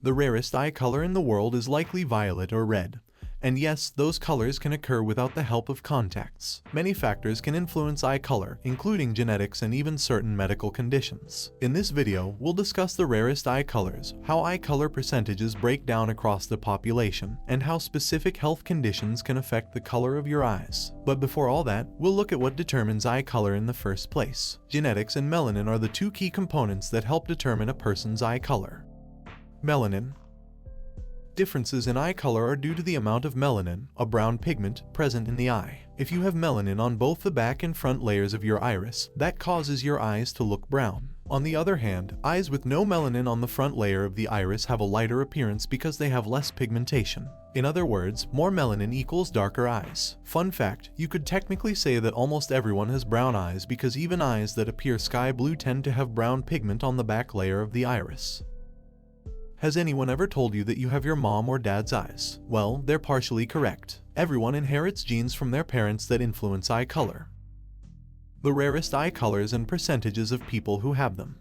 The rarest eye color in the world is likely violet or red. And yes, those colors can occur without the help of contacts. Many factors can influence eye color, including genetics and even certain medical conditions. In this video, we'll discuss the rarest eye colors, how eye color percentages break down across the population, and how specific health conditions can affect the color of your eyes. But before all that, we'll look at what determines eye color in the first place. Genetics and melanin are the two key components that help determine a person's eye color. Melanin. Differences in eye color are due to the amount of melanin, a brown pigment, present in the eye. If you have melanin on both the back and front layers of your iris, that causes your eyes to look brown. On the other hand, eyes with no melanin on the front layer of the iris have a lighter appearance because they have less pigmentation. In other words, more melanin equals darker eyes. Fun fact, you could technically say that almost everyone has brown eyes because even eyes that appear sky blue tend to have brown pigment on the back layer of the iris. Has anyone ever told you that you have your mom or dad's eyes? Well, they're partially correct. Everyone inherits genes from their parents that influence eye color. The rarest eye colors and percentages of people who have them.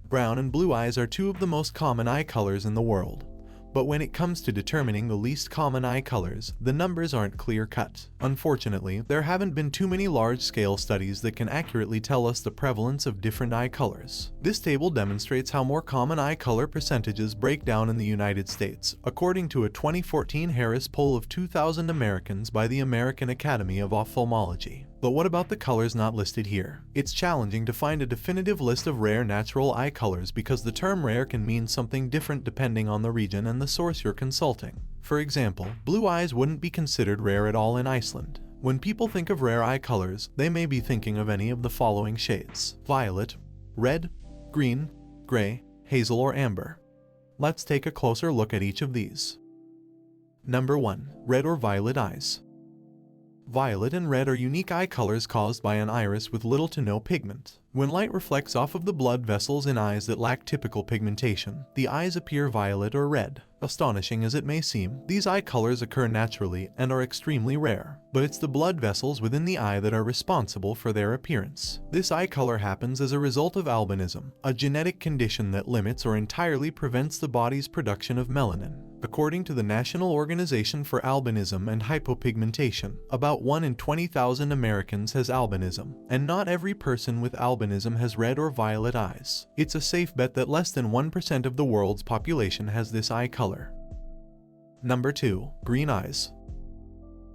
Brown and blue eyes are two of the most common eye colors in the world. But when it comes to determining the least common eye colors, the numbers aren't clear-cut. Unfortunately, there haven't been too many large-scale studies that can accurately tell us the prevalence of different eye colors. This table demonstrates how more common eye color percentages break down in the United States, according to a 2014 Harris poll of 2,000 Americans by the American Academy of Ophthalmology. But what about the colors not listed here? It's challenging to find a definitive list of rare natural eye colors because the term rare can mean something different depending on the region and the source you're consulting. For example, blue eyes wouldn't be considered rare at all in Iceland. When people think of rare eye colors, they may be thinking of any of the following shades: violet, red, green, gray, hazel, or amber. Let's take a closer look at each of these. Number 1. Red or violet eyes. Violet and red are unique eye colors caused by an iris with little to no pigment. When light reflects off of the blood vessels in eyes that lack typical pigmentation, the eyes appear violet or red. Astonishing as it may seem, these eye colors occur naturally and are extremely rare, but it's the blood vessels within the eye that are responsible for their appearance. This eye color happens as a result of albinism, a genetic condition that limits or entirely prevents the body's production of melanin. According to the National Organization for Albinism and Hypopigmentation, about 1 in 20,000 Americans has albinism, and not every person with albinism has red or violet eyes. It's a safe bet that less than 1% of the world's population has this eye color. Number 2. Green eyes.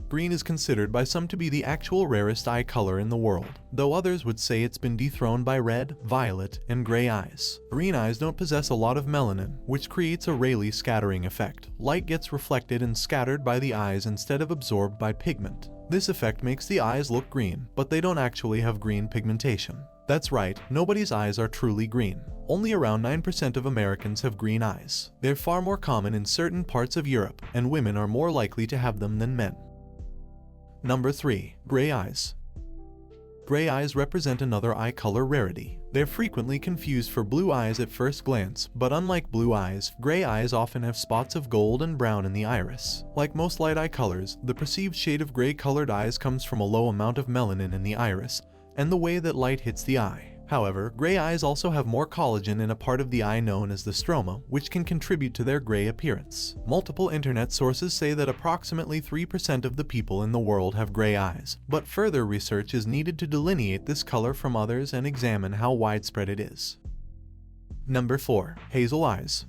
Green is considered by some to be the actual rarest eye color in the world, though others would say it's been dethroned by red, violet, and gray eyes. Green eyes don't possess a lot of melanin, which creates a Rayleigh scattering effect. Light gets reflected and scattered by the eyes instead of absorbed by pigment. This effect makes the eyes look green, but they don't actually have green pigmentation. That's right, nobody's eyes are truly green. Only around 9% of Americans have green eyes. They're far more common in certain parts of Europe, and women are more likely to have them than men. Number 3. Gray eyes. Gray eyes represent another eye color rarity. They're frequently confused for blue eyes at first glance, but unlike blue eyes, gray eyes often have spots of gold and brown in the iris. Like most light eye colors, the perceived shade of gray-colored eyes comes from a low amount of melanin in the iris, and the way that light hits the eye. However, gray eyes also have more collagen in a part of the eye known as the stroma, which can contribute to their gray appearance. Multiple internet sources say that approximately 3% of the people in the world have gray eyes, but further research is needed to delineate this color from others and examine how widespread it is. Number 4. Hazel eyes.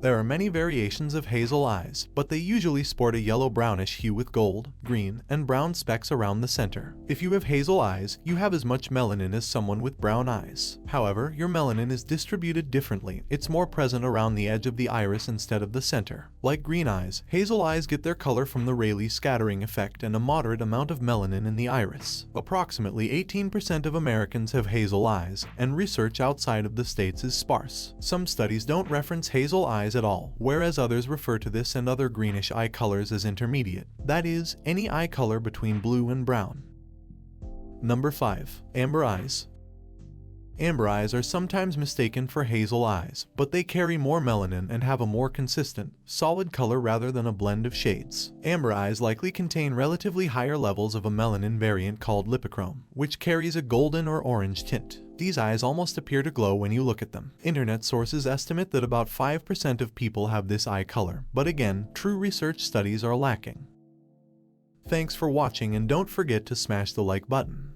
There are many variations of hazel eyes, but they usually sport a yellow-brownish hue with gold, green, and brown specks around the center. If you have hazel eyes, you have as much melanin as someone with brown eyes. However, your melanin is distributed differently. It's more present around the edge of the iris instead of the center. Like green eyes, hazel eyes get their color from the Rayleigh scattering effect and a moderate amount of melanin in the iris. Approximately 18% of Americans have hazel eyes, and research outside of the States is sparse. Some studies don't reference hazel eyes at all, whereas others refer to this and other greenish eye colors as intermediate. That is, any eye color between blue and brown. Number 5. Amber eyes. Amber eyes are sometimes mistaken for hazel eyes, but they carry more melanin and have a more consistent, solid color rather than a blend of shades. Amber eyes likely contain relatively higher levels of a melanin variant called lipochrome, which carries a golden or orange tint. These eyes almost appear to glow when you look at them. Internet sources estimate that about 5% of people have this eye color, but again, true research studies are lacking. Thanks for watching, and don't forget to smash the like button.